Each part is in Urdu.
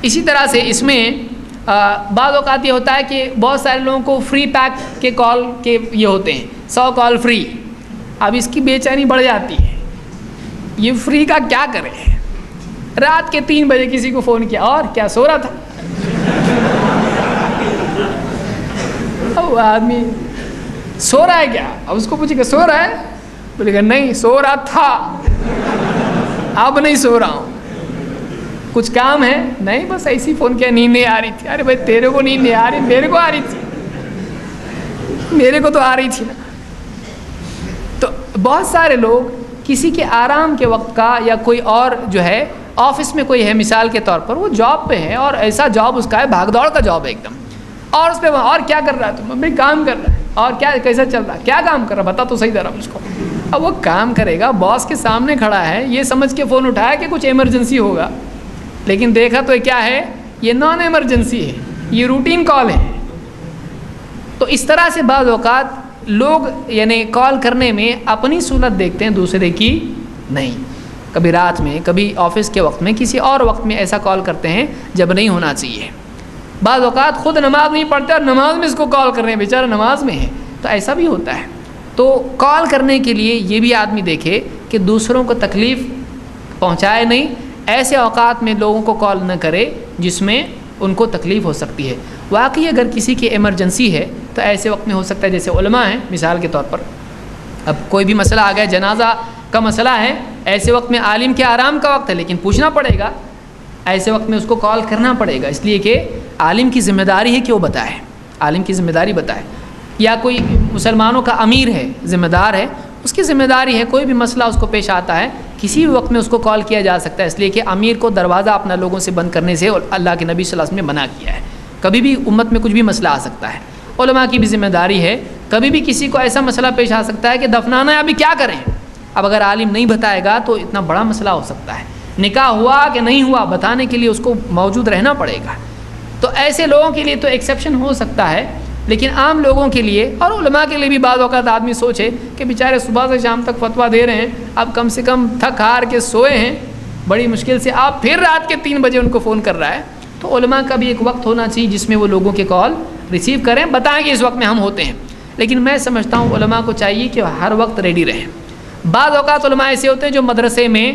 اسی طرح سے اس میں بعض اوقات یہ ہوتا ہے کہ بہت سارے لوگوں کو فری پیک کے کال کے یہ ہوتے ہیں 100 کال فری. اب اس کی بے چینی بڑھ جاتی ہے، یہ فری کا کیا کرے. رات کے 3 بجے کسی کو فون کیا، اور کیا سو رہا تھا؟ اب آدمی سو رہا ہے کیا؟ اب اس کو پوچھے کہ سو رہا ہے، بولے کہ نہیں سو رہا تھا، اب نہیں سو رہا ہوں. کچھ کام ہے؟ نہیں بس ایسی فون کیا، نیند نہیں آ رہی تھی. ارے بھائی تیرے کو نیند نہیں آ رہی، میرے کو آ رہی تھی، میرے کو تو آ رہی تھی نا. تو بہت سارے لوگ کسی کے آرام کے وقت کا یا کوئی اور جو ہے آفس میں کوئی ہے مثال کے طور پر، وہ جاب پہ ہے اور ایسا جاب اس کا ہے، بھاگ دوڑ کا جاب ہے ایک دم، اور اس پہ اور کیا کر رہا ہے تم؟ بھائی کام کر رہا ہے. اور کیا کیسا چل رہا ہے؟ کیا کام کر رہا ہے بتا تو صحیح ذرا مجھ کو. اب وہ کام کرے گا، باس کے سامنے کھڑا ہے، یہ سمجھ کے فون اٹھایا کہ کچھ ایمرجنسی ہوگا، لیکن دیکھا تو کیا ہے، یہ نان ایمرجنسی ہے، یہ روٹین کال ہے. تو اس طرح سے بعض اوقات لوگ یعنی کال کرنے میں اپنی صورت دیکھتے ہیں، دوسرے کی نہیں. کبھی رات میں، کبھی آفس کے وقت میں، کسی اور وقت میں ایسا کال کرتے ہیں جب نہیں ہونا چاہیے. بعض اوقات خود نماز نہیں پڑھتے اور نماز میں اس کو کال کر رہے ہیں، بیچارہ نماز میں ہے، تو ایسا بھی ہوتا ہے. تو کال کرنے کے لیے یہ بھی آدمی دیکھے کہ دوسروں کو تکلیف پہنچائے نہیں، ایسے اوقات میں لوگوں کو کال نہ کرے جس میں ان کو تکلیف ہو سکتی ہے. واقعی اگر کسی کی ایمرجنسی ہے تو ایسے وقت میں ہو سکتا ہے، جیسے علماء ہیں مثال کے طور پر، اب کوئی بھی مسئلہ آ گیا، جنازہ کا مسئلہ ہے، ایسے وقت میں عالم کے آرام کا وقت ہے لیکن پوچھنا پڑے گا، ایسے وقت میں اس کو کال کرنا پڑے گا، اس لیے کہ عالم کی ذمہ داری ہے کہ وہ بتائے، عالم کی ذمہ داری بتائے. یا کوئی مسلمانوں کا امیر ہے، ذمہ دار ہے، اس کی ذمہ داری ہے، کوئی بھی مسئلہ اس کو پیش آتا ہے کسی بھی وقت میں اس کو کال کیا جا سکتا ہے، اس لیے کہ امیر کو دروازہ اپنا لوگوں سے بند کرنے سے اللہ کے نبی صلی اللہ علیہ وسلم نے منع کیا ہے. کبھی بھی امت میں کچھ بھی مسئلہ آ سکتا ہے، علماء کی بھی ذمہ داری ہے، کبھی بھی کسی کو ایسا مسئلہ پیش آ سکتا ہے کہ دفنانا ہے، ابھی کیا کریں. اب اگر عالم نہیں بتائے گا تو اتنا بڑا مسئلہ ہو سکتا ہے، نکاح ہوا کہ نہیں ہوا بتانے کے لیے اس کو موجود رہنا پڑے گا. تو ایسے لوگوں کے لیے تو ایکسیپشن ہو سکتا ہے، لیکن عام لوگوں کے لیے اور علماء کے لیے بھی بعض اوقات آدمی سوچے کہ بیچارے صبح سے شام تک فتویٰ دے رہے ہیں، اب کم سے کم تھک ہار کے سوئے ہیں بڑی مشکل سے، آپ پھر رات کے 3 بجے ان کو فون کر رہا ہے. تو علماء کا بھی ایک وقت ہونا چاہیے جس میں وہ لوگوں کے کال ریسیو کریں، بتائیں کہ اس وقت میں ہم ہوتے ہیں. لیکن میں سمجھتا ہوں علماء کو چاہیے کہ ہر وقت ریڈی رہیں. بعض اوقات علماء ایسے ہوتے ہیں جو مدرسے میں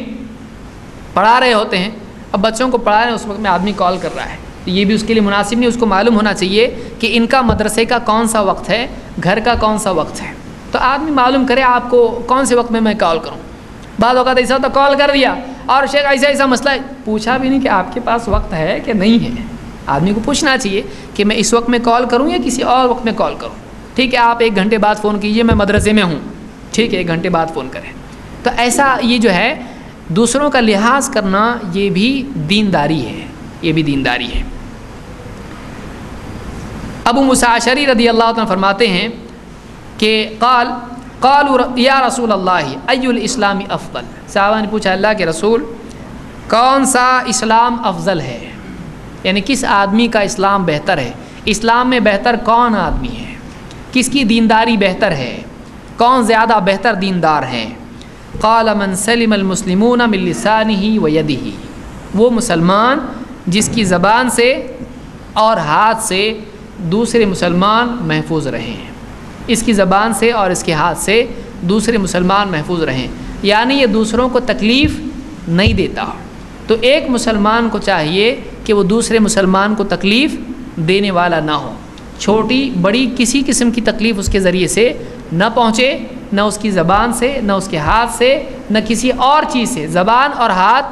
پڑھا رہے ہوتے ہیں، اب بچوں کو پڑھا رہے ہیں، اس وقت میں آدمی کال کر رہا ہے، یہ بھی اس کے لیے مناسب نہیں. اس کو معلوم ہونا چاہیے کہ ان کا مدرسے کا کون سا وقت ہے، گھر کا کون سا وقت ہے. تو آدمی معلوم کرے آپ کو کون سے وقت میں کال کروں. بعض اوقات ایسا ہوتا کال کر دیا اور شیخ ایسا مسئلہ ہے، پوچھا بھی نہیں کہ آپ کے پاس وقت ہے کہ نہیں ہے. آدمی کو پوچھنا چاہیے کہ میں اس وقت میں کال کروں یا کسی اور وقت میں کال کروں. ٹھیک ہے آپ 1 گھنٹے بعد فون کیجئے، میں مدرسے میں ہوں، ٹھیک ہے 1 گھنٹے بعد فون کریں. تو ایسا یہ جو ہے دوسروں کا لحاظ کرنا یہ بھی دینداری ہے، یہ بھی دینداری ہے. ابو موسیٰ اشعری رضی اللہ عنہ فرماتے ہیں کہ قالوا یا رسول اللہ ای الاسلام افضل. صحابہ نے پوچھا اللہ کے رسول کون سا اسلام افضل ہے، یعنی کس آدمی کا اسلام بہتر ہے، اسلام میں بہتر کون آدمی ہے، کس کی دینداری بہتر ہے، کون زیادہ بہتر دیندار ہے. قال من سلم المسلمون من لسانہ و یدہ، وہ مسلمان جس کی زبان سے اور ہاتھ سے دوسرے مسلمان محفوظ رہیں، اس کی زبان سے اور اس کے ہاتھ سے دوسرے مسلمان محفوظ رہیں، یعنی یہ دوسروں کو تکلیف نہیں دیتا. تو ایک مسلمان کو چاہیے کہ وہ دوسرے مسلمان کو تکلیف دینے والا نہ ہو، چھوٹی بڑی کسی قسم کی تکلیف اس کے ذریعے سے نہ پہنچے، نہ اس کی زبان سے، نہ اس کے ہاتھ سے، نہ کسی اور چیز سے. زبان اور ہاتھ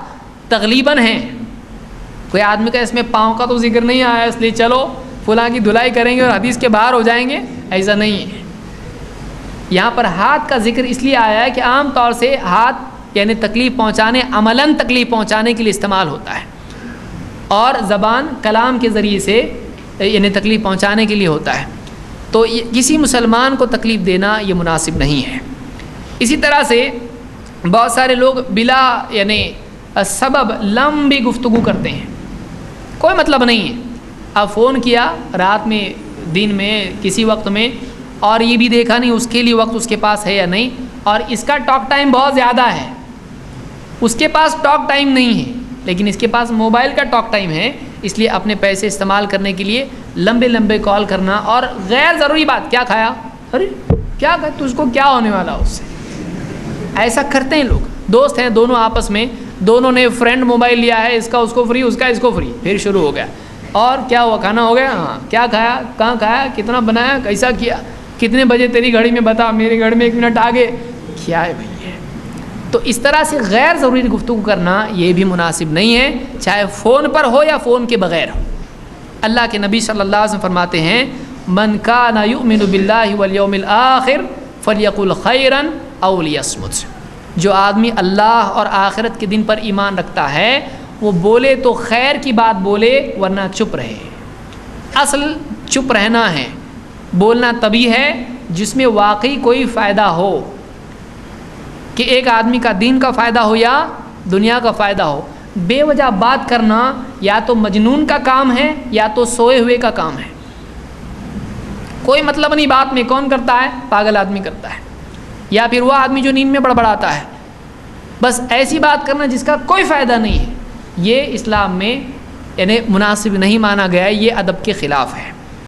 تغلیباً ہیں. کوئی آدمی کا اس میں پاؤں کا تو ذکر نہیں آیا اس لیے چلو فلاں کی دھلائی کریں گے اور حدیث کے باہر ہو جائیں گے، ایسا نہیں ہے. یہاں پر ہاتھ کا ذکر اس لیے آیا ہے کہ عام طور سے ہاتھ یعنی تکلیف پہنچانے، عملاً تکلیف پہنچانے کے لیے استعمال ہوتا ہے، اور زبان کلام کے ذریعے سے یعنی تکلیف پہنچانے کے لیے ہوتا ہے. تو کسی مسلمان کو تکلیف دینا یہ مناسب نہیں ہے. اسی طرح سے بہت سارے لوگ بلا یعنی سبب لمبی گفتگو کرتے ہیں، کوئی مطلب نہیں ہے. اب فون کیا رات میں، دن میں، کسی وقت میں، اور یہ بھی دیکھا نہیں اس کے لیے وقت اس کے پاس ہے یا نہیں، اور اس کا ٹاک ٹائم بہت زیادہ ہے، اس کے پاس ٹاک ٹائم نہیں ہے لیکن اس کے پاس موبائل کا ٹاک ٹائم ہے. اس لیے اپنے پیسے استعمال کرنے کے لیے لمبے لمبے کال کرنا اور غیر ضروری بات، کیا کھایا، ارے کیا کھایا، تجھ کو کیا ہونے والا اس سے، ایسا کرتے ہیں لوگ۔ دوست ہیں دونوں آپس میں، دونوں نے فرینڈ موبائل لیا ہے، اس کا اس کو فری، اس کا اس کو فری، پھر شروع ہو گیا، اور کیا ہوا، کھانا ہو گیا، ہاں کیا کھایا، کہاں کھایا، کتنا بنایا، کیسا کیا، کتنے بجے تیری گھڑی میں، بتا میری گھڑی میں 1 منٹ آگے، کیا ہے بھائی یہ؟ تو اس طرح سے غیر ضروری گفتگو کرنا یہ بھی مناسب نہیں ہے، چاہے فون پر ہو یا فون کے بغیر ہو۔ اللہ کے نبی صلی اللہ علیہ وسلم فرماتے ہیں من کان یؤمن باللہ والیوم الآخر فلیقل خیرا او لیصمت، جو آدمی اللہ اور آخرت کے دن پر ایمان رکھتا ہے وہ بولے تو خیر کی بات بولے ورنہ چپ رہے۔ اصل چپ رہنا ہے، بولنا تبھی ہے جس میں واقعی کوئی فائدہ ہو، کہ ایک آدمی کا دین کا فائدہ ہو یا دنیا کا فائدہ ہو۔ بے وجہ بات کرنا یا تو مجنون کا کام ہے یا تو سوئے ہوئے کا کام ہے، کوئی مطلب نہیں بات میں، کون کرتا ہے، پاگل آدمی کرتا ہے، یا پھر وہ آدمی جو نیند میں بڑبڑاتا ہے، بس ایسی بات کرنا جس کا کوئی فائدہ نہیں ہے، یہ اسلام میں یعنی مناسب نہیں مانا گیا ہے، یہ ادب کے خلاف ہے۔